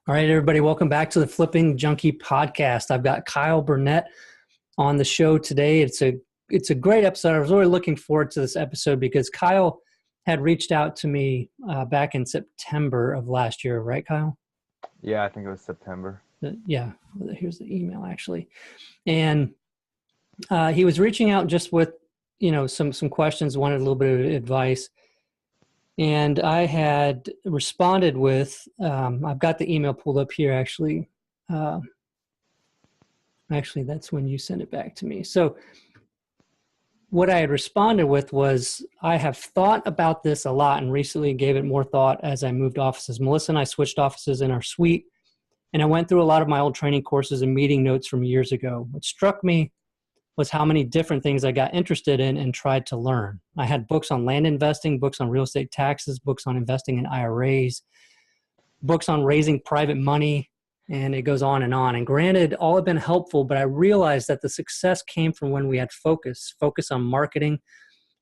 All right, everybody, welcome back to the Flipping Junkie podcast. I've got Kyle Burnett on the show today. It's a great episode. I was really looking forward to this episode because Kyle had reached out to me back in September of last year, right, Kyle? Yeah, I think it was September. Yeah, here's the email actually. And he was reaching out just with, some questions, wanted a little bit of advice. And I had responded with, I've got the email pulled up here actually. Actually, that's when you sent it back to me. So what I had responded with was, I have thought about this a lot and recently gave it more thought as I moved offices. Melissa and I switched offices in our suite, and I went through a lot of my old training courses and meeting notes from years ago. What struck me was how many different things I got interested in and tried to learn. I had books on land investing, books on real estate taxes, books on investing in IRAs, books on raising private money, and it goes on. And granted, all have been helpful, but I realized that the success came from when we had focus on marketing,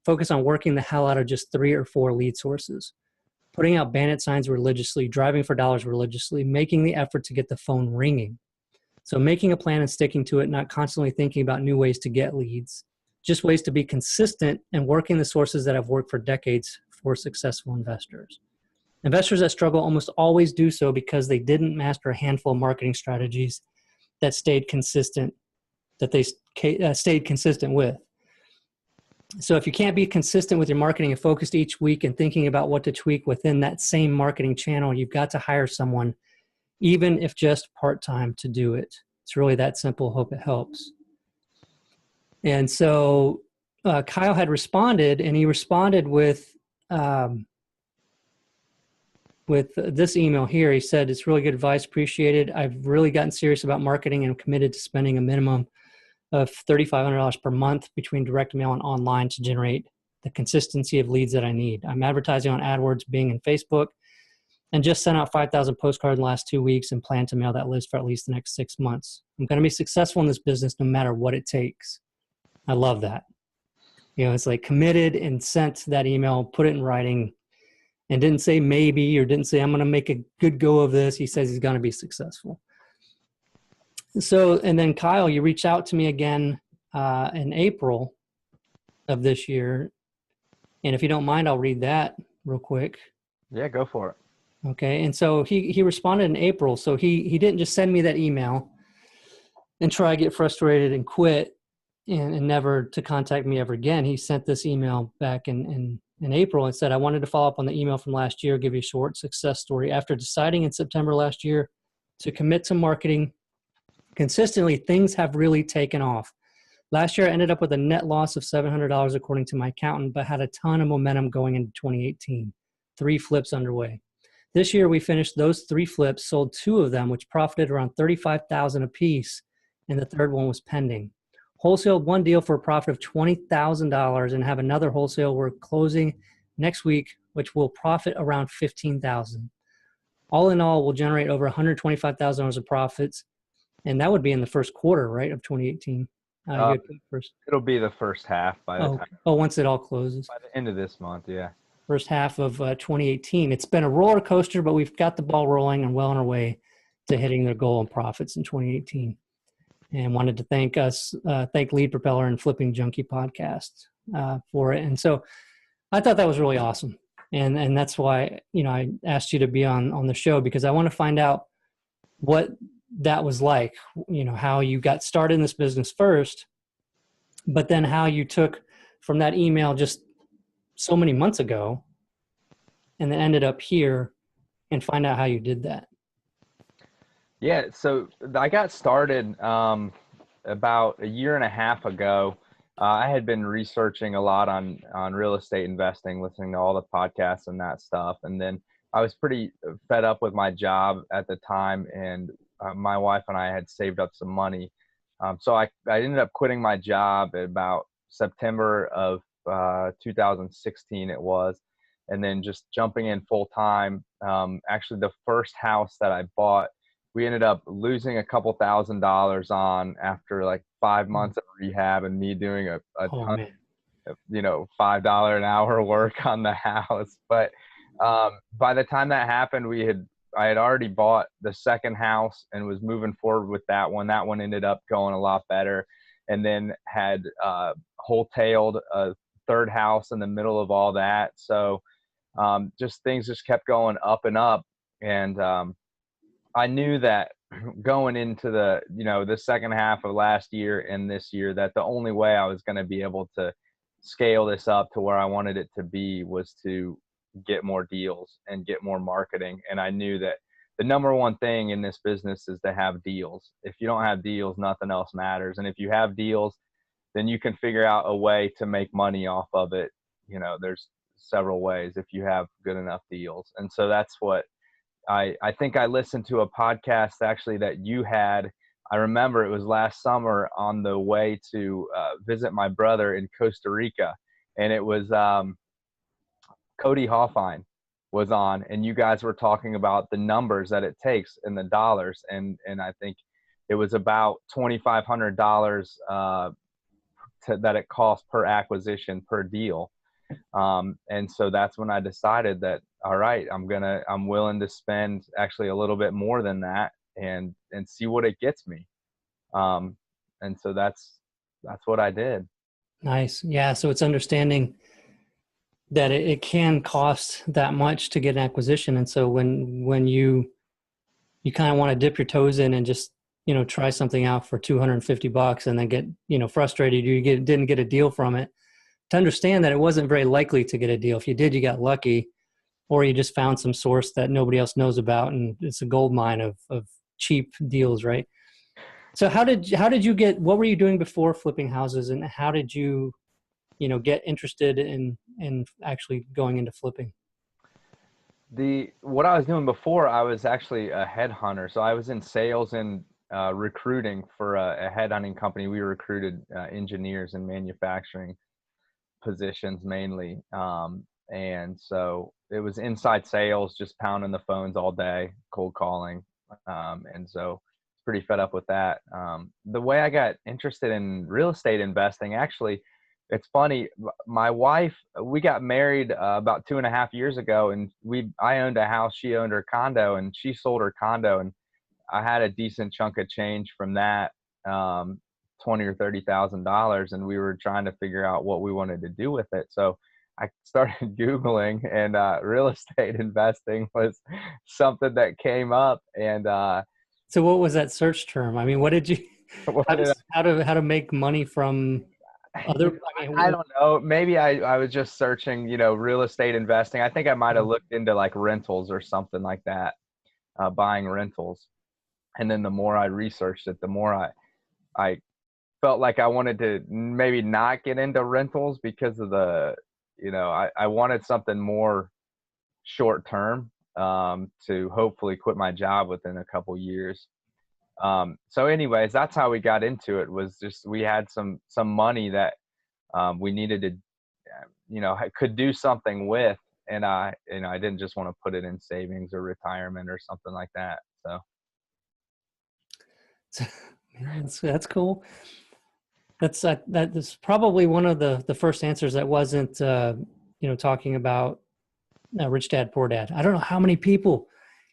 focus on working the hell out of just 3 or 4 lead sources, putting out Bandit signs religiously, driving for dollars religiously, making the effort to get the phone ringing. So making a plan and sticking to it, not constantly thinking about new ways to get leads, just ways to be consistent and working the sources that have worked for decades for successful investors. Investors that struggle almost always do so because they didn't master a handful of marketing strategies that stayed consistent, stayed consistent with. So if you can't be consistent with your marketing and focused each week and thinking about what to tweak within that same marketing channel, you've got to hire someone, even if just part-time, to do it. It's really that simple. Hope it helps. And so Kyle had responded, and he responded with this email here. He said, "It's really good advice. Appreciated. I've really gotten serious about marketing and committed to spending a minimum of $3,500 per month between direct mail and online to generate the consistency of leads that I need. I'm advertising on AdWords, Bing, and Facebook, and just sent out 5,000 postcards in the last 2 weeks and plan to mail that list for at least the next 6 months. I'm going to be successful in this business no matter what it takes." I love that. It's like committed and sent that email, put it in writing, and didn't say maybe or didn't say I'm going to make a good go of this. He says he's going to be successful. So, and then Kyle, you reached out to me again in April of this year. And if you don't mind, I'll read that real quick. Yeah, go for it. Okay. And so he responded in April. So he didn't just send me that email and try to get frustrated and quit and never to contact me ever again. He sent this email back in April and said, "I wanted to follow up on the email from last year, give you a short success story. After deciding in September last year to commit to marketing consistently, things have really taken off. Last year, I ended up with a net loss of $700 according to my accountant, but had a ton of momentum going into 2018. 3 flips underway. This year, we finished those 3 flips, sold 2 of them, which profited around $35,000 a piece, and the third one was pending. Wholesaled 1 deal for a profit of $20,000 and have another wholesale we're closing next week, which will profit around $15,000. All in all, we'll generate over $125,000 of profits, and that would be in the first quarter, right, of 2018. It'll be the first half by the time. Once it all closes. By the end of this month, yeah. First half of 2018. It's been a roller coaster, but we've got the ball rolling and well on our way to hitting the goal and profits in 2018. And wanted to thank Lead Propeller and Flipping Junkie podcast for it. And so I thought that was really awesome. And that's why, I asked you to be on the show, because I want to find out what that was like, how you got started in this business first, but then how you took from that email just so many months ago and then ended up here, and find out how you did that. Yeah, so I got started about a year and a half ago. I had been researching a lot on real estate investing, listening to all the podcasts and that stuff. And then I was pretty fed up with my job at the time, and my wife and I had saved up some money. So I ended up quitting my job at about September of 2016 it was, and then just jumping in full time. Actually, the first house that I bought, we ended up losing a couple $1,000s on after like 5 months of rehab and me doing a ton of, $5 an hour work on the house. But by the time that happened, I had already bought the second house and was moving forward with that one. That one ended up going a lot better, and then had wholetailed a third house in the middle of all that. So just things just kept going up and up. And I knew that going into the second half of last year and this year, that the only way I was going to be able to scale this up to where I wanted it to be was to get more deals and get more marketing. And I knew that the number one thing in this business is to have deals. If you don't have deals, nothing else matters. And if you have deals, then you can figure out a way to make money off of it. There's several ways if you have good enough deals. And so that's what I think I listened to a podcast actually that you had. I remember it was last summer on the way to visit my brother in Costa Rica. And it was Cody Hoffine was on, and you guys were talking about the numbers that it takes and the dollars. And I think it was about $2,500 that it costs per acquisition per deal. And so that's when I decided that, all right, I'm willing to spend actually a little bit more than that and see what it gets me. And so that's what I did. Nice. Yeah. So it's understanding that it can cost that much to get an acquisition. And so when you kind of want to dip your toes in and just, try something out for $250 and then get, frustrated, didn't get a deal from it, to understand that it wasn't very likely to get a deal. If you did, you got lucky, or you just found some source that nobody else knows about. And it's a gold mine of cheap deals, right? So how did you what were you doing before flipping houses, and how did you get interested in actually going into flipping? What I was doing before, I was actually a headhunter. So I was in sales and recruiting for a headhunting company. We recruited engineers and manufacturing positions mainly. And so it was inside sales, just pounding the phones all day, cold calling. And so pretty fed up with that. The way I got interested in real estate investing, actually, it's funny. My wife, we got married about 2.5 years ago, and I owned a house, she owned her condo, and she sold her condo, and I had a decent chunk of change from that, $20,000 or $30,000, and we were trying to figure out what we wanted to do with it. So I started Googling, and real estate investing was something that came up. And so what was that search term? I mean, what did you how to make money from other? I don't know. Maybe I was just searching, real estate investing. I think I might have looked into like rentals or something like that, buying rentals. And then the more I researched it, the more I felt like I wanted to maybe not get into rentals because of I wanted something more short term, to hopefully quit my job within a couple years. So anyways, that's how we got into it, was just, we had some money that we needed to, could do something with. And I didn't just want to put it in savings or retirement or something like that. So that's cool. That is probably one of the first answers that wasn't, talking about Rich Dad, Poor Dad. I don't know how many people,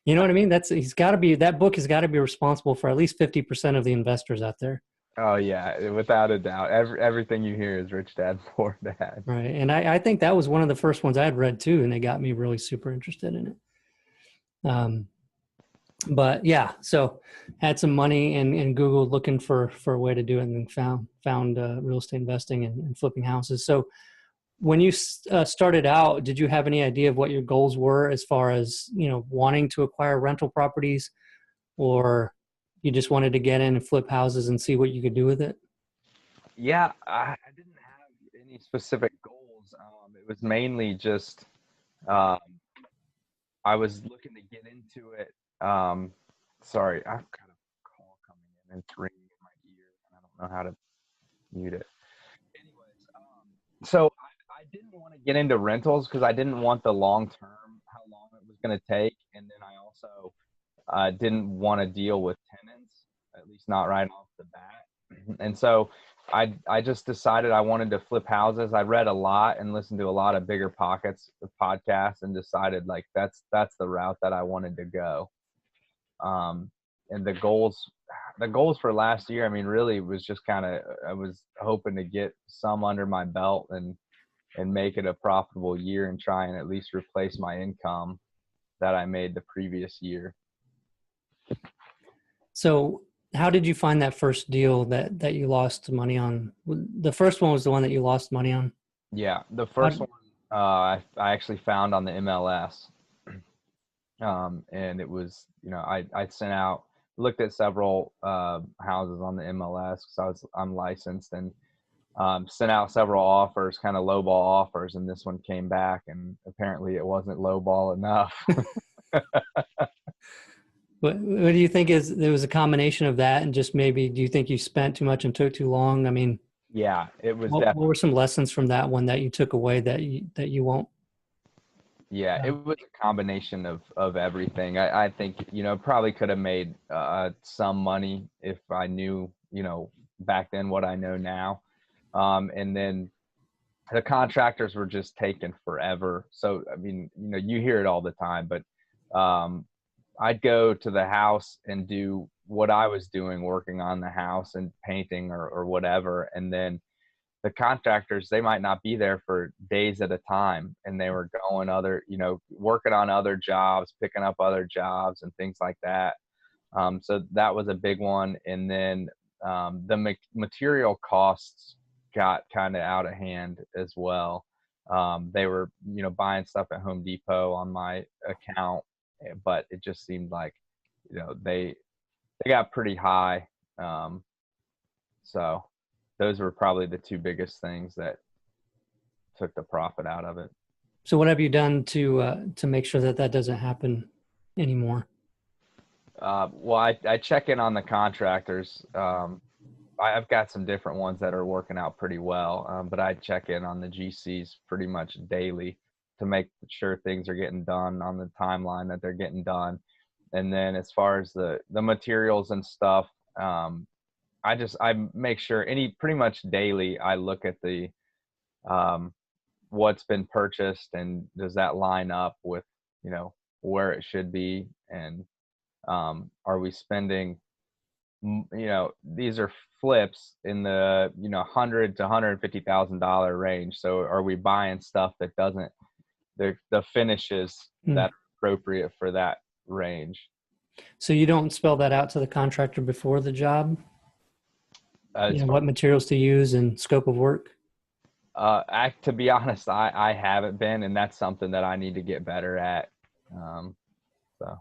you know what I mean? That book has got to be responsible for at least 50% of the investors out there. Oh yeah, without a doubt. Everything you hear is Rich Dad, Poor Dad. Right. And I think that was one of the first ones I had read too, and they got me really super interested in it. But yeah, so had some money and Googled looking for a way to do it, and found real estate investing and flipping houses. So when you started out, did you have any idea of what your goals were as far as, wanting to acquire rental properties, or you just wanted to get in and flip houses and see what you could do with it? Yeah, I didn't have any specific goals. It was mainly just, I was looking to get into it. Sorry, I've got a call coming in and it's ringing in my ear. I don't know how to mute it. Anyways, so I didn't want to get into rentals because I didn't want the long term, how long it was going to take. And then I also didn't want to deal with tenants, at least not right off the bat. And so I just decided I wanted to flip houses. I read a lot and listened to a lot of Bigger Pockets podcasts, and decided like that's the route that I wanted to go. And the goals for last year, I mean, really was just kind of, I was hoping to get some under my belt and make it a profitable year and try and at least replace my income that I made the previous year. So how did you find that first deal that you lost money on? The first one was the one that you lost money on? Yeah, the first one I actually found on the MLS. And it was, I sent out, looked at several houses on the MLS because I'm licensed, and sent out several offers, kind of lowball offers, and this one came back, and apparently it wasn't lowball enough. What do you think there was a combination of that and just maybe, do you think you spent too much and took too long? I mean, Yeah, it was what were some lessons from that one that you took away that you won't? Yeah, it was a combination of everything. I think, probably could have made some money if I knew, back then what I know now. And then the contractors were just taking forever. So, I mean, you hear it all the time, but I'd go to the house and do what I was doing, working on the house and painting or whatever. And then the contractors, they might not be there for days at a time, and they were going working on other jobs, picking up other jobs and things like that. So that was a big one. And then the material costs got kind of out of hand as well. They were, buying stuff at Home Depot on my account, but it just seemed like, they got pretty high. So those were probably the two biggest things that took the profit out of it. So what have you done to make sure that doesn't happen anymore? Well, I check in on the contractors. I've got some different ones that are working out pretty well, but I check in on the GCs pretty much daily to make sure things are getting done on the timeline that they're getting done. And then as far as the materials and stuff, I make sure pretty much daily I look at the what's been purchased and does that line up with where it should be, and are we spending, these are flips in the $100,000 to $150,000 range, so are we buying stuff that doesn't the finishes that are appropriate for that range? So you don't spell that out to the contractor before the job? What materials to use and scope of work? To be honest, I haven't been, and that's something that I need to get better at. So.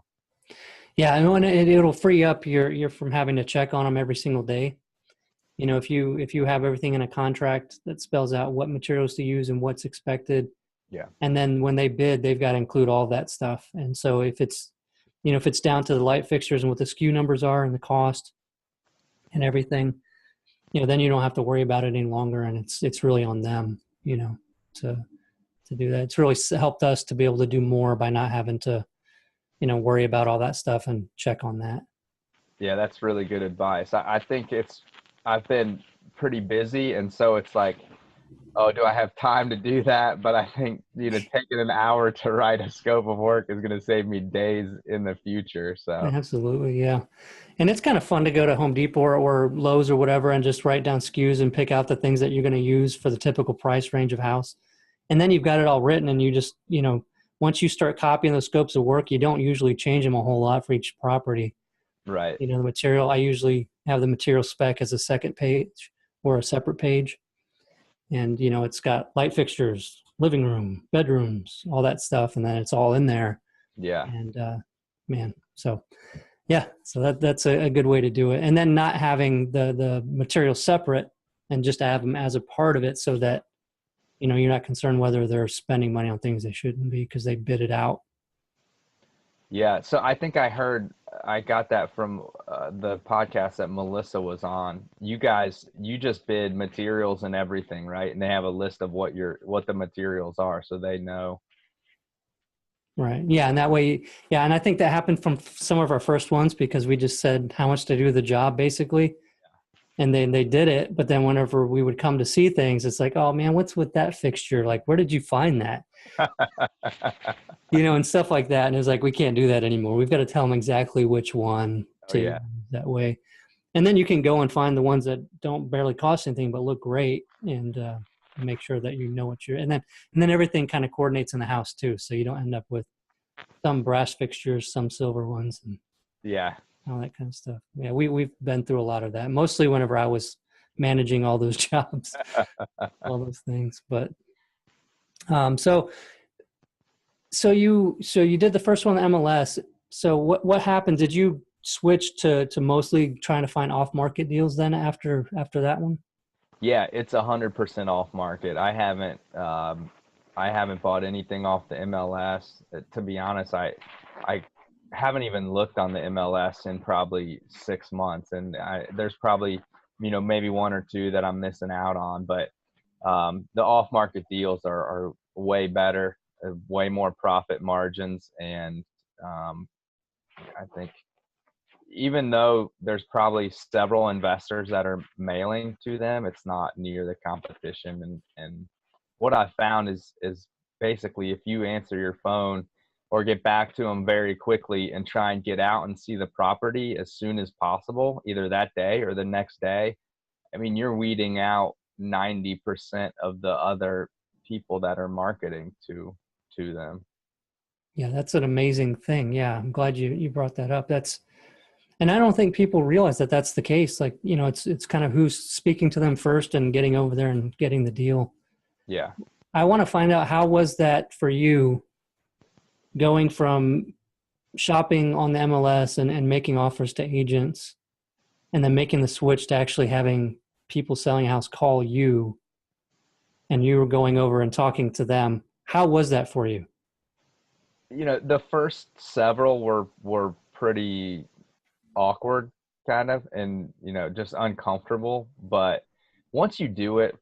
Yeah, and it'll free up your from having to check on them every single day. If you have everything in a contract that spells out what materials to use and what's expected. Yeah. And then when they bid, they've got to include all that stuff. And so if it's down to the light fixtures and what the SKU numbers are and the cost and everything, then you don't have to worry about it any longer, and it's really on them, to do that. It's really helped us to be able to do more by not having to, worry about all that stuff and check on that. Yeah, that's really good advice. I think I've been pretty busy, and so it's like, oh, do I have time to do that? But I think, taking an hour to write a scope of work is going to save me days in the future. So absolutely. Yeah. And it's kind of fun to go to Home Depot or Lowe's or whatever and just write down SKUs and pick out the things that you're going to use for the typical price range of house. And then you've got it all written, and you just, once you start copying those scopes of work, you don't usually change them a whole lot for each property. Right. The material, I usually have the material spec as a second page or a separate page. And, it's got light fixtures, living room, bedrooms, all that stuff. And then it's all in there. Yeah. And, so that's a good way to do it. And then not having the material separate and just have them as a part of it, so that, you're not concerned whether they're spending money on things they shouldn't be because they bid it out. Yeah. So I think I got that from the podcast that Melissa was on. You just bid materials and everything, right? And they have a list of what the materials are, so they know. Right. Yeah. And that way, and I think that happened from some of our first ones because we just said how much to do the job, basically. And then they did it. But then whenever we would come to see things, it's like, oh man, what's with that fixture? Like, where did you find that? and stuff like that. And it was like, we can't do that anymore. We've got to tell them exactly which one Oh to yeah. use that way. And then you can go and find the ones that don't barely cost anything but look great, and make sure that you know what you're. And then everything kind of coordinates in the house too, so you don't end up with some brass fixtures, some silver ones, and Yeah. all that kind of stuff. Yeah, we've been through a lot of that. Mostly whenever I was managing all those jobs, all those things. But so you did the first one, the MLS. So what happened? Did you switch to mostly trying to find off market deals then after that one? Yeah, it's 100% off market. I haven't bought anything off the MLS. To be honest, I haven't even looked on the MLS in probably 6 months, and there's probably maybe one or two that I'm missing out on. But the off market deals are way better, way more profit margins, and I think even though there's probably several investors that are mailing to them, it's not near the competition. And what I found is basically if you answer your phone or get back to them very quickly and try and get out and see the property as soon as possible, either that day or the next day, I mean, you're weeding out 90% of the other people that are marketing to them. Yeah, that's an amazing thing. Yeah, I'm glad you brought that up. And I don't think people realize that that's the case. Like, it's kind of who's speaking to them first and getting over there and getting the deal. Yeah. I want to find out, how was that for you, going from shopping on the MLS and making offers to agents, and then making the switch to actually having people selling a house call you, and you were going over and talking to them. How was that for you? The first several were pretty awkward kind of, and just uncomfortable, but once you do it,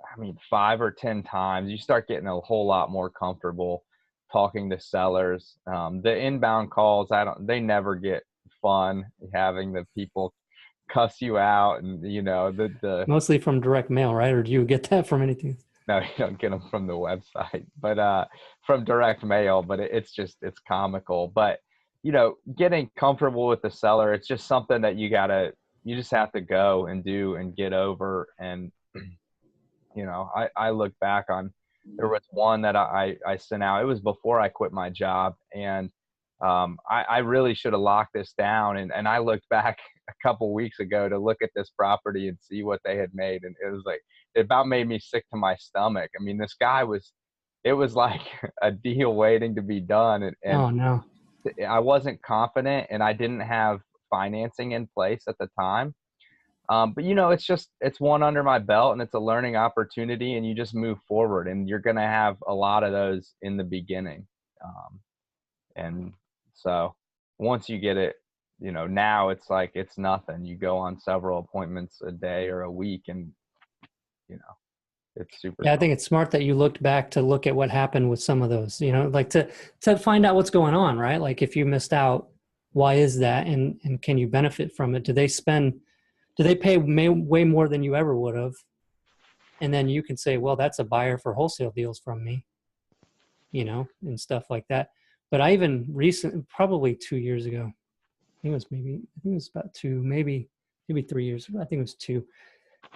I mean, 5 or 10 times, you start getting a whole lot more comfortable talking to sellers. The inbound calls, they never get fun, having the people cuss you out, and the Mostly from direct mail, right? Or do you get that from anything? no, you don't get them from the website, but from direct mail. But it's comical. But getting comfortable with the seller, it's just something that you just have to go and do and get over. And I look back on, there was one that I sent out. It was before I quit my job, and I really should have locked this down. And I looked back a couple weeks ago to look at this property and see what they had made, and it was like, it about made me sick to my stomach. I mean, it was like a deal waiting to be done, and Oh no. I wasn't confident, and I didn't have financing in place at the time. But it's one under my belt, and it's a learning opportunity, and you just move forward, and you're going to have a lot of those in the beginning. And so once you get it, now it's like, it's nothing. You go on several appointments a day or a week, and, it's super Yeah, I fun. think it's smart that you looked back to look at what happened with some of those, like to find out what's going on, right? Like, if you missed out, why is that? And can you benefit from it? Do they pay way more than you ever would have? And then you can say, well, that's a buyer for wholesale deals from me, and stuff like that. But I even probably 2 years ago, I think it was about two, maybe 3 years. I think it was two.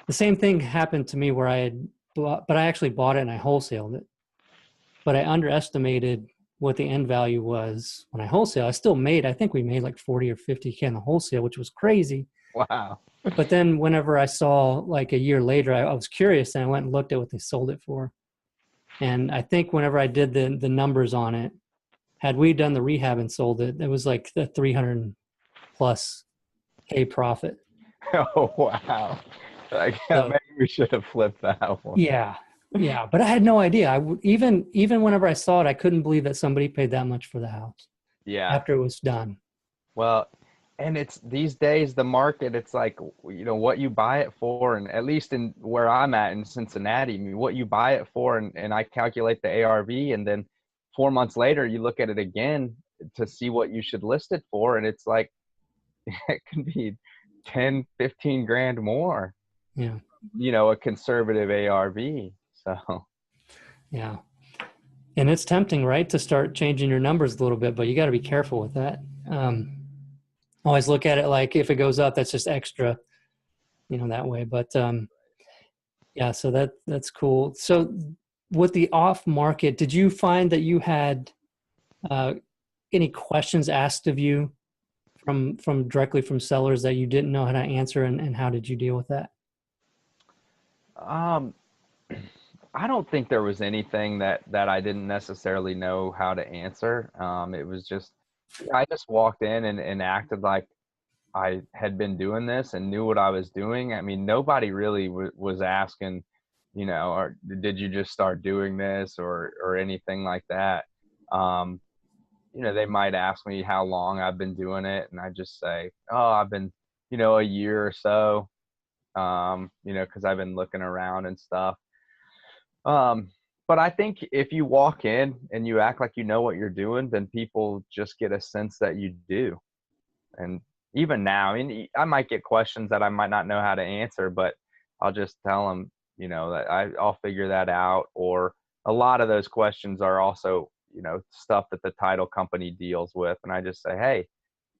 The same thing happened to me where I had bought, but I actually bought it and I wholesaled it. But I underestimated what the end value was when I wholesale. I think we made like 40 or 50K on the wholesale, which was crazy. Wow. But then whenever I saw, like a year later, I was curious, and I went and looked at what they sold it for. And I think whenever I did the numbers on it, had we done the rehab and sold it, it was like the 300 plus K profit. Oh, wow. Like, yeah, So maybe we should have flipped that one. yeah, yeah. But I had no idea. Even whenever I saw it, I couldn't believe that somebody paid that much for the house Yeah. after it was done. Well, and it's these days, the market, it's like, what you buy it for, and at least in where I'm at in Cincinnati, I mean, what you buy it for, and I calculate the ARV, and then 4 months later, you look at it again to see what you should list it for, and it's like, it can be 10, 15 grand more, Yeah, a conservative ARV. So yeah. And it's tempting, right, to start changing your numbers a little bit, but you got to be careful with that. Always look at it like if it goes up, that's just extra, that way. But yeah, so that's cool. So with the off market, did you find that you had uh, any questions asked of you from directly from sellers that you didn't know how to answer, and how did you deal with that? Um, I don't think there was anything that I didn't necessarily know how to answer. It was just, I just walked in and acted like I had been doing this and knew what I was doing. I mean, nobody really was asking, or did you just start doing this or anything like that. Um, they might ask me how long I've been doing it, and I just say, oh, I've been, a year or so, because I've been looking around and stuff. Um, but I think if you walk in and you act like you know what you're doing, then people just get a sense that you do. And even now, I mean, I might get questions that I might not know how to answer, but I'll just tell them, that I'll figure that out. Or a lot of those questions are also, stuff that the title company deals with. And I just say, hey,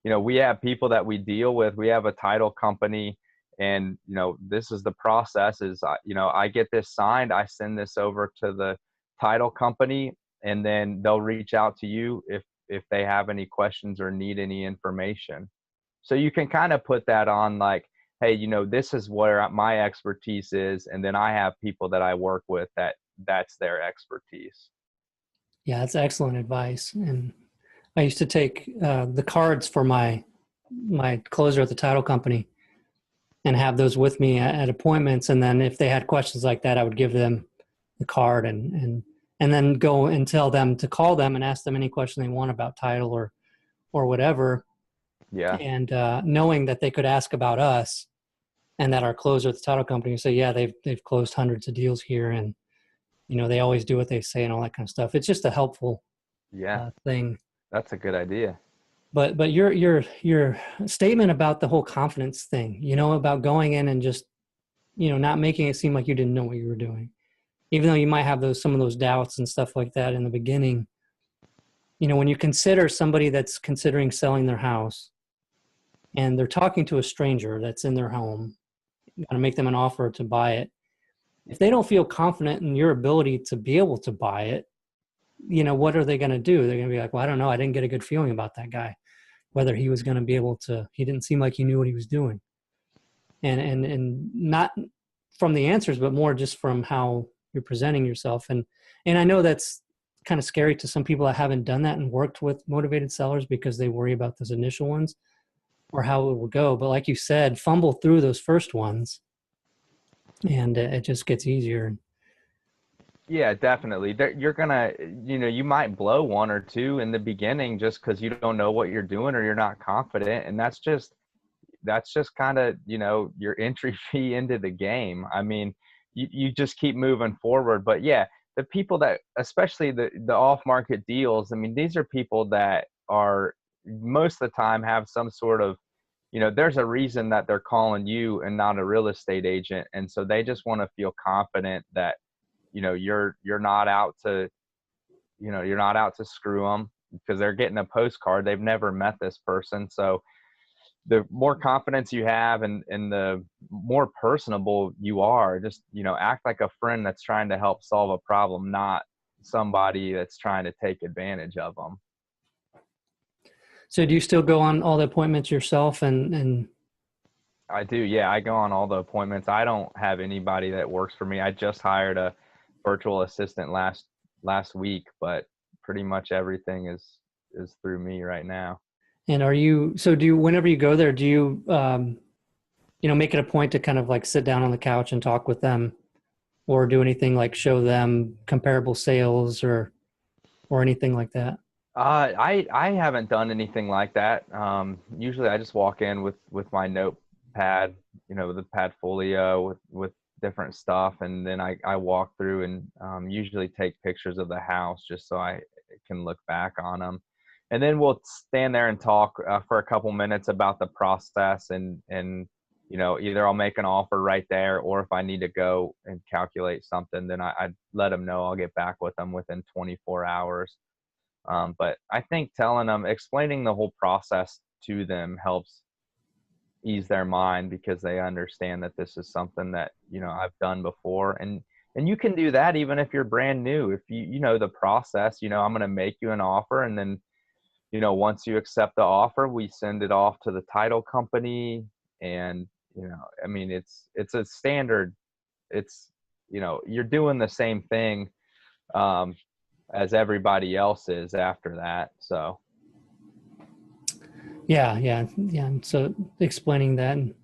we have people that we deal with. We have a title company, and this is the process. Is I get this signed, I send this over to the title company, and then they'll reach out to you if they have any questions or need any information. So you can kind of put that on like, hey, this is where my expertise is, and then I have people that I work with that's their expertise. Yeah, that's excellent advice. And I used to take the cards for my closer at the title company and have those with me at appointments. And then if they had questions like that, I would give them the card and then go and tell them to call them and ask them any question they want about title or whatever. Yeah. And knowing that they could ask about us, and that our closer at the title company would say, yeah, they've closed hundreds of deals here, and they always do what they say and all that kind of stuff. It's just a helpful Yeah. thing. That's a good idea. But your statement about the whole confidence thing, about going in and just not making it seem like you didn't know what you were doing, even though you might have some of those doubts and stuff like that in the beginning. When you consider somebody that's considering selling their house and they're talking to a stranger that's in their home, you got to make them an offer to buy it. If they don't feel confident in your ability to be able to buy it, what are they going to do? They're going to be like, well, I don't know. I didn't get a good feeling about that guy, whether he was going to be able to. He didn't seem like he knew what he was doing. And not from the answers, but more just from how you're presenting yourself. And I know that's kind of scary to some people that haven't done that and worked with motivated sellers, because they worry about those initial ones or how it will go. But like you said, fumble through those first ones, and it just gets easier. Yeah, definitely. You're gonna, you might blow one or two in the beginning just because you don't know what you're doing or you're not confident, and that's just kind of, your entry fee into the game. I mean, you just keep moving forward. But yeah, the people that, especially the off market deals, I mean, these are people that are most of the time have some sort of, there's a reason that they're calling you and not a real estate agent, and so they just want to feel confident that you're not out to, you're not out to screw them, because they're getting a postcard. They've never met this person. So the more confidence you have, and the more personable you are, just, act like a friend that's trying to help solve a problem, not somebody that's trying to take advantage of them. So do you still go on all the appointments yourself? And I do. Yeah. I go on all the appointments. I don't have anybody that works for me. I just hired a virtual assistant last week, but pretty much everything is through me right now. do you, whenever you go there, do you, make it a point to kind of like sit down on the couch and talk with them, or do anything like show them comparable sales or anything like that? I haven't done anything like that. Usually I just walk in with my notepad, the Padfolio with different stuff, and then I walk through and usually take pictures of the house just so I can look back on them, and then we'll stand there and talk for a couple minutes about the process, and either I'll make an offer right there, or if I need to go and calculate something, then I let them know. I'll get back with them within 24 hours. But I think explaining the whole process to them helps ease their mind, because they understand that this is something that, I've done before. And you can do that even if you're brand new. If you know the process, I'm going to make you an offer, and then, once you accept the offer, we send it off to the title company. And, I mean, it's a standard. It's, you're doing the same thing as everybody else is after that. So. Yeah. And so explaining that and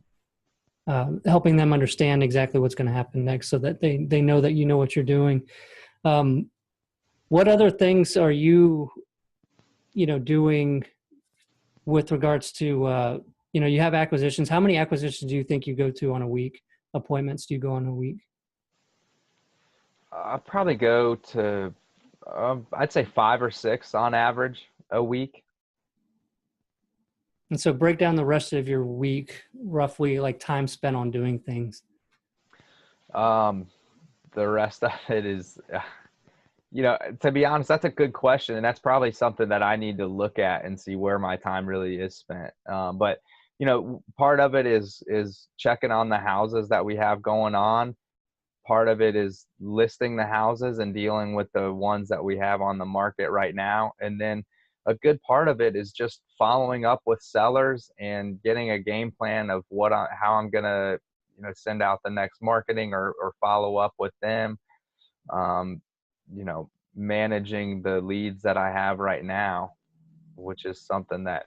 helping them understand exactly what's going to happen next, so that they know that you know what you're doing. What other things are you, doing with regards to, you have acquisitions. How many acquisitions do you think you go to on a week? Appointments do you go on a week? I probably go to, I'd say 5 or 6 on average a week. And so break down the rest of your week, roughly, like time spent on doing things. The rest of it is, to be honest, that's a good question. And that's probably something that I need to look at and see where my time really is spent. But, part of it is checking on the houses that we have going on. Part of it is listing the houses and dealing with the ones that we have on the market right now. And then a good part of it is just following up with sellers and getting a game plan of how I'm going to, send out the next marketing or follow up with them. Managing the leads that I have right now, which is something that,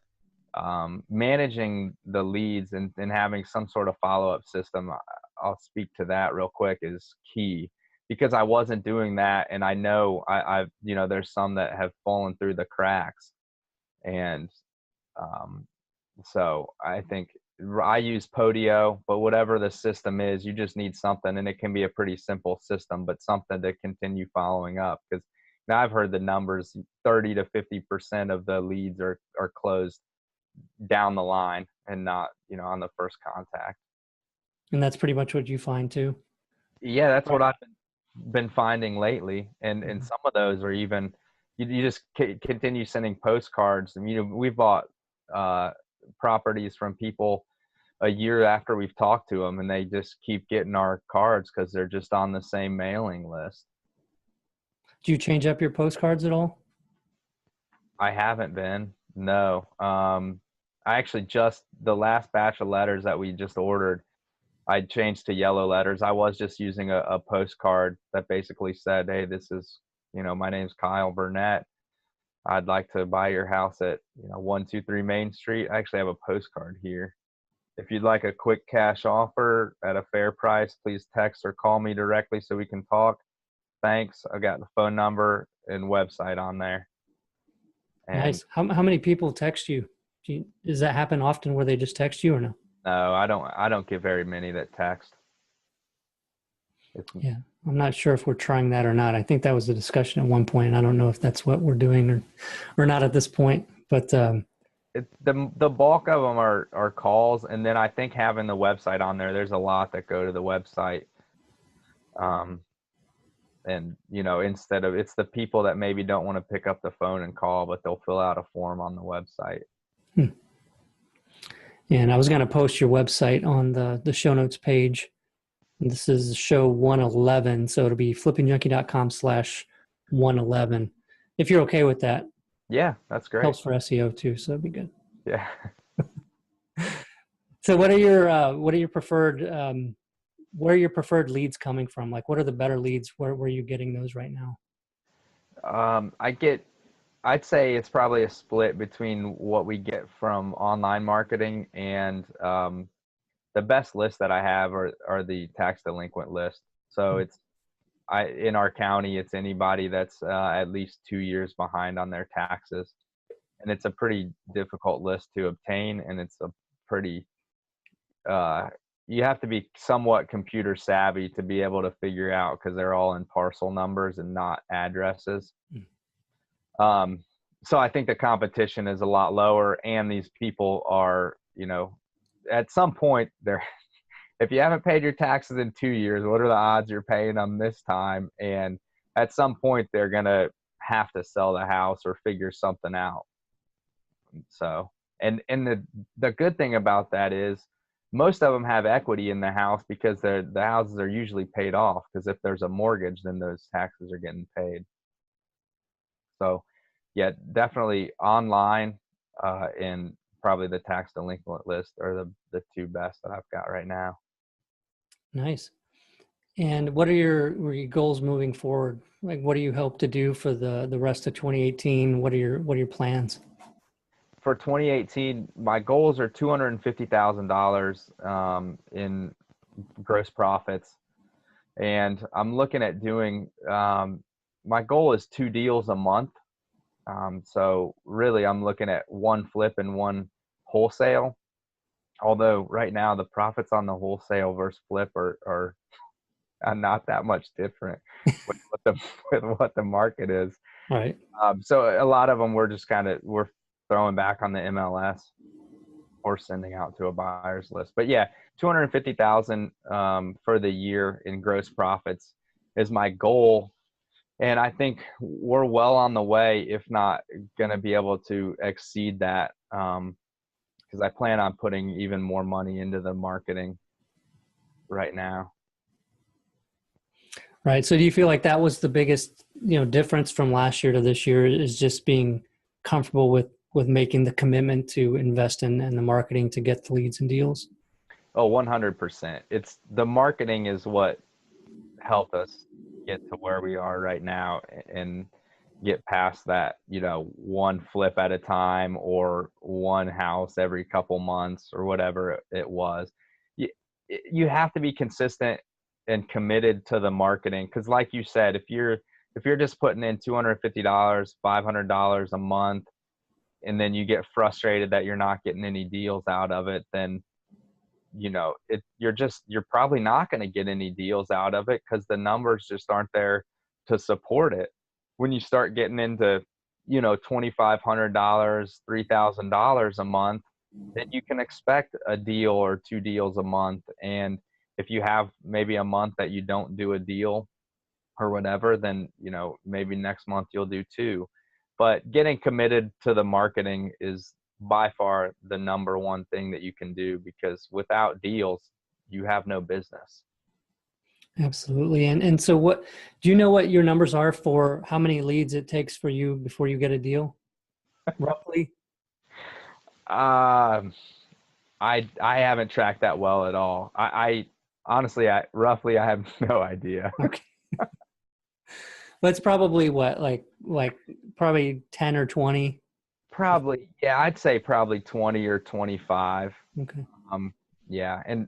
managing the leads and having some sort of follow-up system, I'll speak to that real quick, is key, because I wasn't doing that. And I know I've, there's some that have fallen through the cracks. And so I think I use Podio, but whatever the system is, you just need something, and it can be a pretty simple system, but something to continue following up. Because now I've heard the numbers, 30 to 50% of the leads are closed down the line and not, on the first contact. And that's pretty much what you find too? Yeah, that's what I've been finding lately. And some of those are even, you just continue sending postcards. And, we bought properties from people a year after we've talked to them, and they just keep getting our cards because they're just on the same mailing list. Do you change up your postcards at all? I haven't been, no. I actually the last batch of letters that we just ordered, I changed to yellow letters. I was just using a postcard that basically said, hey, this is, my name's Kyle Burnett. I'd like to buy your house at, 123 Main Street. I actually have a postcard here. If you'd like a quick cash offer at a fair price, please text or call me directly so we can talk. Thanks. I got the phone number and website on there. And nice. How many people text you? Does that happen often where they just text you or no? No, I don't get very many that text. Yeah, I'm not sure if we're trying that or not. I think that was a discussion at one point, and I don't know if that's what we're doing or not at this point. But the bulk of them are calls, and then I think having the website on there's a lot that go to the website. And instead of, it's the people that maybe don't want to pick up the phone and call, but they'll fill out a form on the website. And I was going to post your website on the show notes page. And this is show 111, so it'll be flippingjunkie.com/111. If you're okay with that. Yeah, that's great. Helps for SEO too, so that'd be good. Yeah. So what are your preferred where are your preferred leads coming from? Like, what are the better leads? Where are you getting those right now? I'd say it's probably a split between what we get from online marketing, and the best list that I have are the tax delinquent list. So in our county, it's anybody that's at least 2 years behind on their taxes. And it's a pretty difficult list to obtain, and it's a pretty you have to be somewhat computer savvy to be able to figure out, because they're all in parcel numbers and not addresses. So I think the competition is a lot lower, and these people are, at some point if you haven't paid your taxes in 2 years, what are the odds you're paying them this time? And at some point, they're going to have to sell the house or figure something out. So, and the good thing about that is most of them have equity in the house because the houses are usually paid off, because if there's a mortgage, then those taxes are getting paid. So yeah, definitely online and probably the tax delinquent list are the two best that I've got right now. Nice. And what are your goals moving forward? Like, what do you hope to do for the rest of 2018? What are your plans? For 2018, my goals are $250,000 in gross profits, and I'm looking at doing. My goal is 2 deals a month. So really, I'm looking at 1 flip and 1 wholesale. Although right now the profits on the wholesale versus flip are not that much different with what the market is. All right. So a lot of them we're throwing back on the MLS or sending out to a buyer's list. But yeah, 250,000 for the year in gross profits is my goal. And I think we're well on the way, if not going to be able to exceed that, because I plan on putting even more money into the marketing right now. Right. So do you feel like that was the biggest, difference from last year to this year, is just being comfortable with making the commitment to invest in the marketing to get the leads and deals? Oh, 100%. It's the marketing is what helped us get to where we are right now and get past that, 1 flip at a time or 1 house every couple months or whatever it was. You have to be consistent and committed to the marketing, because like you said, if you're just putting in $250, $500 a month, and then you get frustrated that you're not getting any deals out of it, then you're probably not going to get any deals out of it, because the numbers just aren't there to support it. When you start getting into $2,500, $3,000 a month, then you can expect a deal or 2 deals a month. And if you have maybe a month that you don't do a deal or whatever, then maybe next month you'll do 2. But getting committed to the marketing is by far the number one thing that you can do, because without deals, you have no business. Absolutely. And so do you know what your numbers are for how many leads it takes for you before you get a deal, roughly? I haven't tracked that well at all. I honestly, I have no idea. Okay. But it's probably what, like probably 10 or 20? Probably, yeah, I'd say probably 20 or 25. Okay. Yeah, and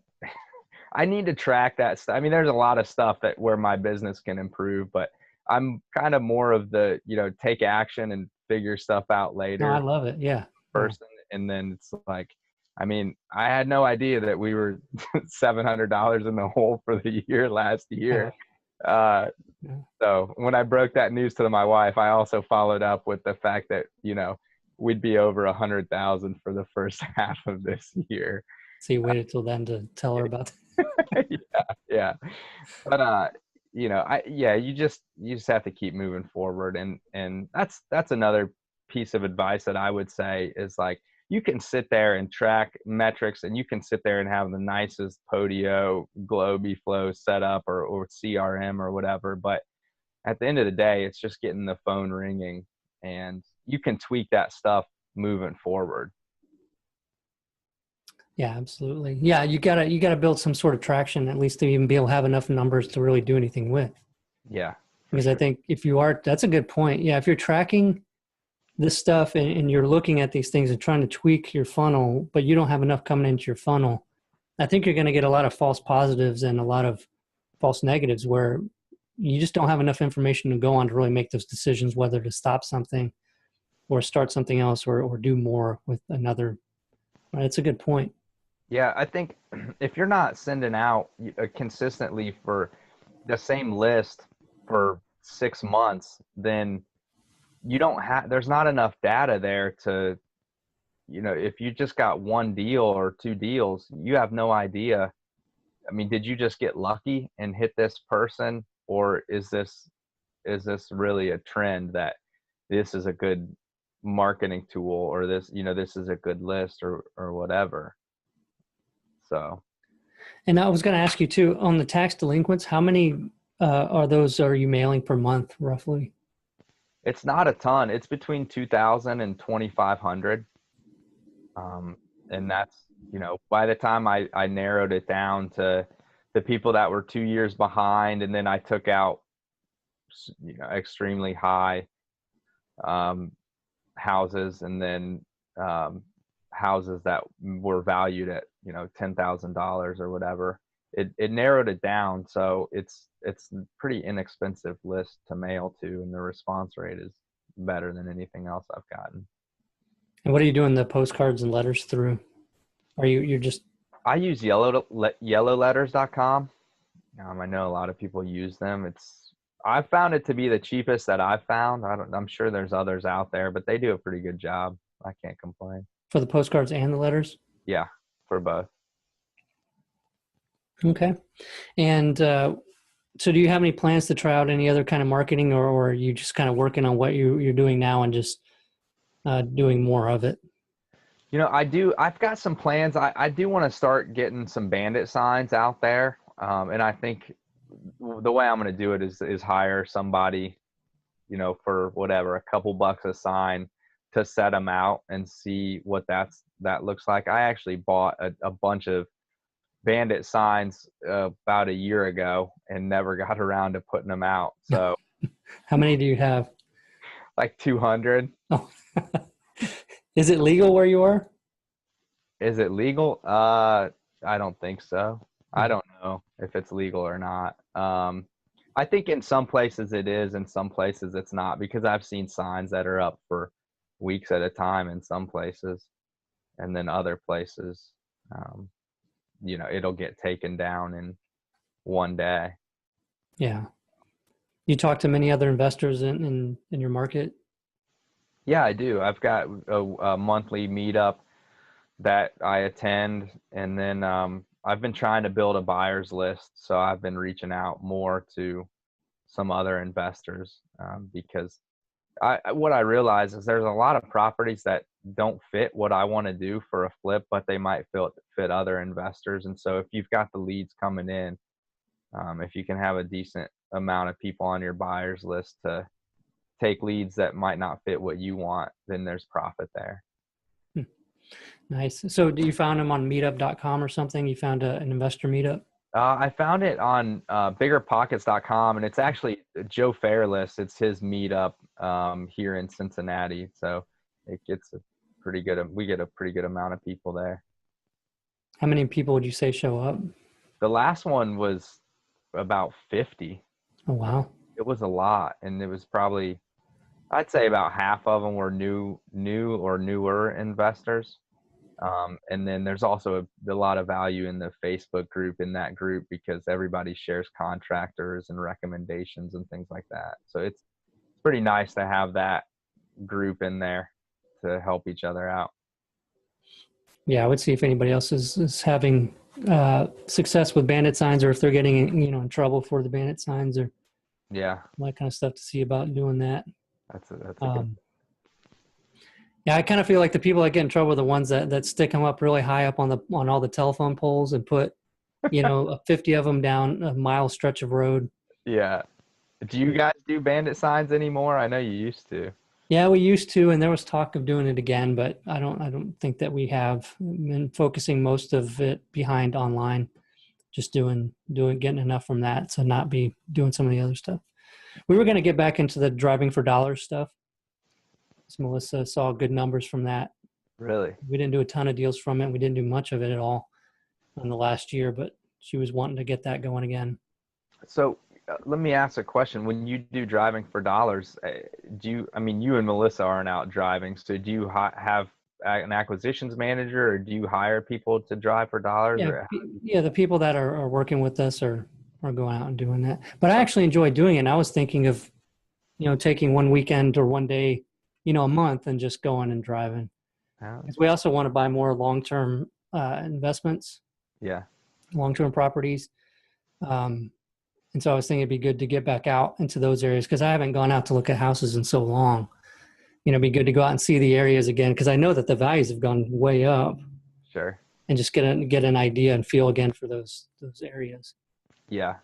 I need to track that stuff. I mean, there's a lot of stuff where my business can improve, but I'm kind of more of the, take action and figure stuff out later. No, I love it. Yeah. Person. And then it's like, I mean, I had no idea that we were $700 in the hole for the year last year. So when I broke that news to my wife, I also followed up with the fact that, we'd be over 100,000 for the first half of this year. So you waited till then to tell her about that? Yeah. But, you just have to keep moving forward. And that's another piece of advice that I would say is, like, you can sit there and track metrics, and you can sit there and have the nicest Podio, Globiflow setup or CRM or whatever. But at the end of the day, it's just getting the phone ringing, and you can tweak that stuff moving forward. Yeah, absolutely. Yeah, you gotta build some sort of traction, at least to even be able to have enough numbers to really do anything with. Yeah. Because sure. I think that's a good point. Yeah, if you're tracking this stuff and you're looking at these things and trying to tweak your funnel, but you don't have enough coming into your funnel, I think you're going to get a lot of false positives and a lot of false negatives where you just don't have enough information to go on to really make those decisions, whether to stop something or start something else or do more with another. Right? It's a good point. Yeah, I think if you're not sending out consistently for the same list for 6 months, then there's not enough data there to, if you just got 1 deal or 2 deals, you have no idea I mean, did you just get lucky and hit this person, or is this really a trend that this is a good marketing tool, or this, this is a good list, or whatever. So. And I was going to ask you too, on the tax delinquents, how many are you mailing per month roughly? It's not a ton. It's between 2,000 and 2,500. And that's, by the time I narrowed it down to the people that were 2 years behind, and then I took out, extremely high houses, and then houses that were valued at, $10,000 or whatever, it narrowed it down. So it's a pretty inexpensive list to mail to, and the response rate is better than anything else I've gotten. And what are you doing the postcards and letters through? Are you're just? I use yellowletters.com. I know a lot of people use them. I've found it to be the cheapest that I've found. I'm sure there's others out there, but they do a pretty good job. I can't complain. For the postcards and the letters? Yeah, for both. Okay. And so do you have any plans to try out any other kind of marketing, or are you just kind of working on what you're doing now and just doing more of it? I've got some plans. I do want to start getting some Bandit signs out there. And I think the way I'm going to do it is hire somebody, for whatever, a couple bucks a sign, to set them out and see what that looks like. I actually bought a bunch of Bandit signs about a year ago and never got around to putting them out. So how many do you have? Like 200. Oh. Is it legal where you are? Is it legal? I don't think so. I don't know if it's legal or not. I think in some places it is, in some places it's not, because I've seen signs that are up for weeks at a time in some places, and then other places, it'll get taken down in one day. Yeah. You talk to many other investors in your market? Yeah, I do. I've got a monthly meetup that I attend, and then I've been trying to build a buyer's list. So I've been reaching out more to some other investors because what I realize is there's a lot of properties that don't fit what I want to do for a flip, but they might fit other investors. And so if you've got the leads coming in, if you can have a decent amount of people on your buyer's list to take leads that might not fit what you want, then there's profit there. Nice. So do you found them on meetup.com or something? You found an investor meetup? I found it on biggerpockets.com, and it's actually Joe Fairless. It's his meetup here in Cincinnati. So it gets we get a pretty good amount of people there. How many people would you say show up? The last one was about 50. Oh, wow. It was a lot. And it was probably, I'd say about half of them were new or newer investors. And then there's also a lot of value in the Facebook group, in that group, because everybody shares contractors and recommendations and things like that. So it's pretty nice to have that group in there to help each other out. Yeah, I would see if anybody else is having success with Bandit signs, or if they're getting in trouble for the Bandit signs, or yeah, that kind of stuff, to see about doing that. That's a good. Yeah, I kind of feel like the people that get in trouble are the ones that stick them up really high up on all the telephone poles and put 50 of them down a mile stretch of road. Yeah. Do you guys do Bandit signs anymore? I know you used to. Yeah, we used to, and there was talk of doing it again, but I don't think that we have. Been focusing most of it behind online, just getting enough from that to not be doing some of the other stuff. We were going to get back into the driving for dollars stuff. So Melissa saw good numbers from that. Really? We didn't do a ton of deals from it. We didn't do much of it at all in the last year, but she was wanting to get that going again. So let me ask a question. When you do driving for dollars, you and Melissa aren't out driving. So do you have an acquisitions manager, or do you hire people to drive for dollars? Yeah, the people that are working with us are going out and doing that. But I actually enjoy doing it. And I was thinking of, taking one weekend or one day, a month, and just going and driving. Because we also want to buy more long-term investments. Yeah. long-term properties. And so I was thinking it'd be good to get back out into those areas because I haven't gone out to look at houses in so long. It'd be good to go out and see the areas again because I know that the values have gone way up. Sure. And just get an idea and feel again for those areas. Yeah.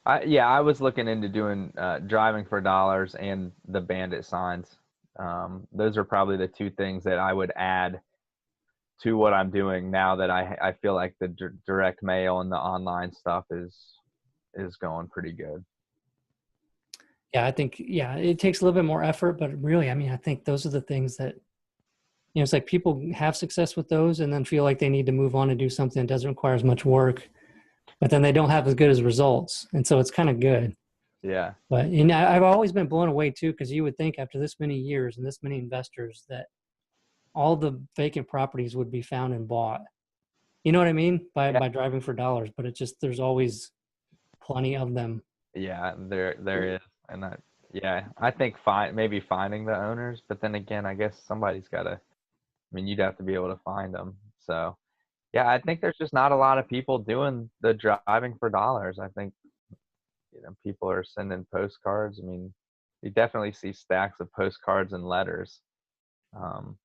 I was looking into doing driving for dollars and the Bandit signs. Those are probably the two things that I would add to what I'm doing now that I feel like the direct mail and the online stuff is going pretty good. Yeah, I think, it takes a little bit more effort, but really, I think those are the things that, it's like people have success with those and then feel like they need to move on and do something that doesn't require as much work, but then they don't have as good as results. And so it's kind of good. Yeah. But I've always been blown away too, because you would think after this many years and this many investors that all the vacant properties would be found and bought. You know what I mean? By driving for dollars, but there's always plenty of them. Yeah, there is. And I think maybe finding the owners, but then again, I guess somebody's got to, you'd have to be able to find them. So yeah, I think there's just not a lot of people doing the driving for dollars. I think, people are sending postcards. You definitely see stacks of postcards and letters. But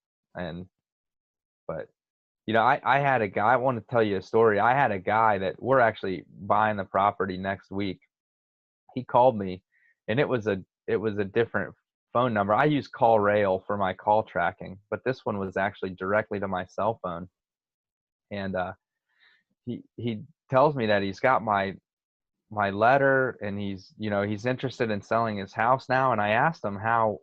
I had a guy, I want to tell you a story. I had a guy that we're actually buying the property next week. He called me and it was a different phone number. I use Call Rail for my call tracking, but this one was actually directly to my cell phone. And he tells me that he's got my letter and he's interested in selling his house now. And I asked him how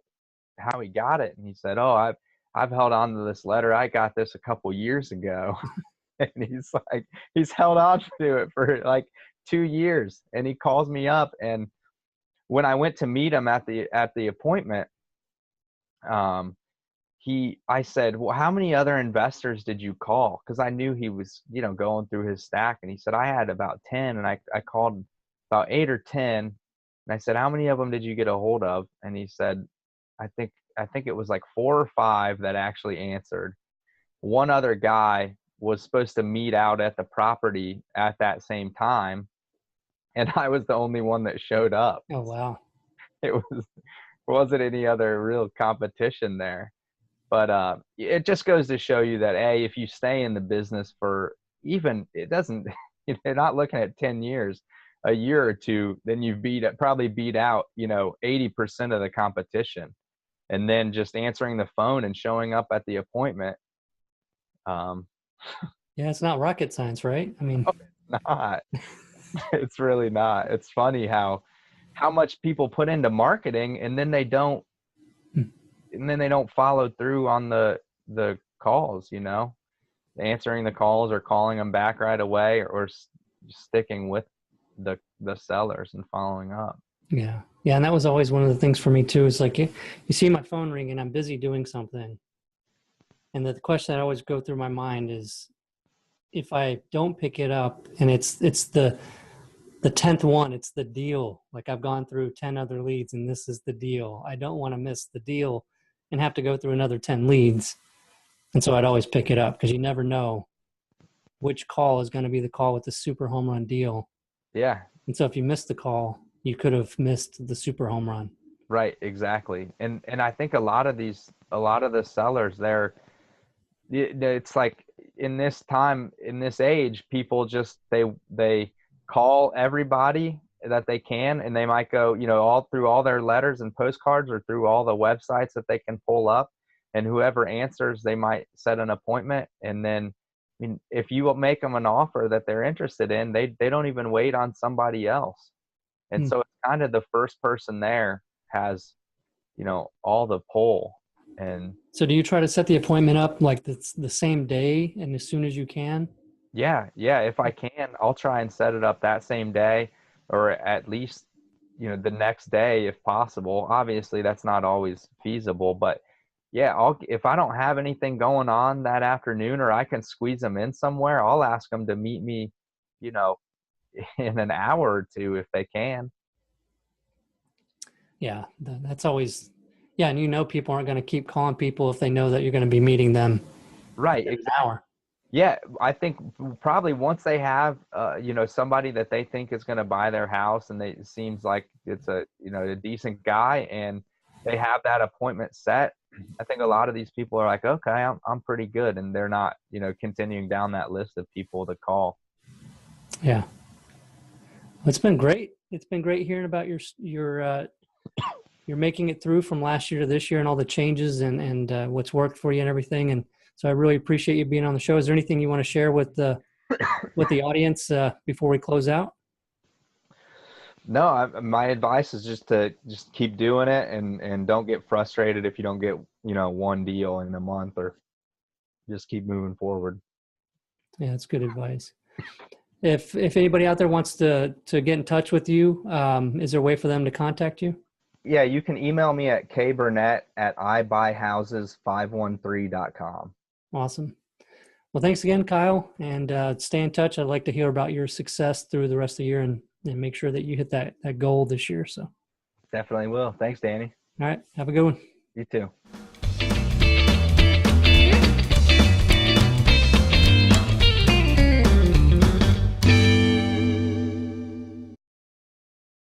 he got it, and he said, "Oh, I've held on to this letter. I got this a couple years ago." And he's held on to it for like 2 years. And he calls me up, and when I went to meet him at the appointment, I said, "Well, how many other investors did you call?" Because I knew he was, going through his stack. And he said, "I had about 10, and I called about 8 or 10." And I said, "How many of them did you get a hold of?" And he said, I think it was like 4 or 5 that actually answered. One other guy was supposed to meet out at the property at that same time, and I was the only one that showed up. Oh, wow. It wasn't any other real competition there. But it just goes to show you that, if you stay in the business for it doesn't, you're not looking at 10 years, a year or two, then you've probably beat out, 80% of the competition. And then just answering the phone and showing up at the appointment. Yeah, it's not rocket science, right? No, it's not. It's really not. It's funny how much people put into marketing and then they don't follow through on the calls, answering the calls or calling them back right away, or sticking with the sellers and following up. Yeah. Yeah. And that was always one of the things for me too. Is like, you see my phone ring and I'm busy doing something. And the question that always go through my mind is, if I don't pick it up and it's the 10th one, it's the deal. Like, I've gone through 10 other leads and this is the deal. I don't want to miss the deal and have to go through another 10 leads. And so I'd always pick it up, because you never know which call is going to be the call with the super home run deal. Yeah. And so if you miss the call, you could have missed the super home run. Right. Exactly. And I think a lot of the sellers it's like, in this time, in this age, people just, they call everybody that they can, and they might go, all through all their letters and postcards, or through all the websites that they can pull up, and whoever answers, they might set an appointment. And then, if you make them an offer that they're interested in, they don't even wait on somebody else. And so it's kind of the first person there has, all the pull. And so do you try to set the appointment up like the same day and as soon as you can? Yeah. If I can, I'll try and set it up that same day, or at least, the next day if possible. Obviously that's not always feasible, but yeah, if I don't have anything going on that afternoon, or I can squeeze them in somewhere, I'll ask them to meet me, in an hour or two if they can. Yeah, that's always, yeah. And people aren't going to keep calling people if they know that you're going to be meeting them right in an hour. Yeah, I think probably once they have, somebody that they think is going to buy their house, and it seems like it's a decent guy, and they have that appointment set. I think a lot of these people are like, okay, I'm pretty good, and they're not, continuing down that list of people to call. Yeah. Well, it's been great. It's been great hearing about you're making it through from last year to this year and all the changes and what's worked for you and everything. And so I really appreciate you being on the show. Is there anything you want to share with the audience before we close out? No, my advice is just keep doing it, and don't get frustrated if you don't get, one deal in a month, or just keep moving forward. Yeah, that's good advice. If anybody out there wants to get in touch with you, is there a way for them to contact you? Yeah, you can email me at kburnett@ibuyhouses513.com. Awesome. Well, thanks again, Kyle, and stay in touch. I'd like to hear about your success through the rest of the year and make sure that you hit that goal this year. So, Definitely will. Thanks, Danny. all right, have a good one. You too.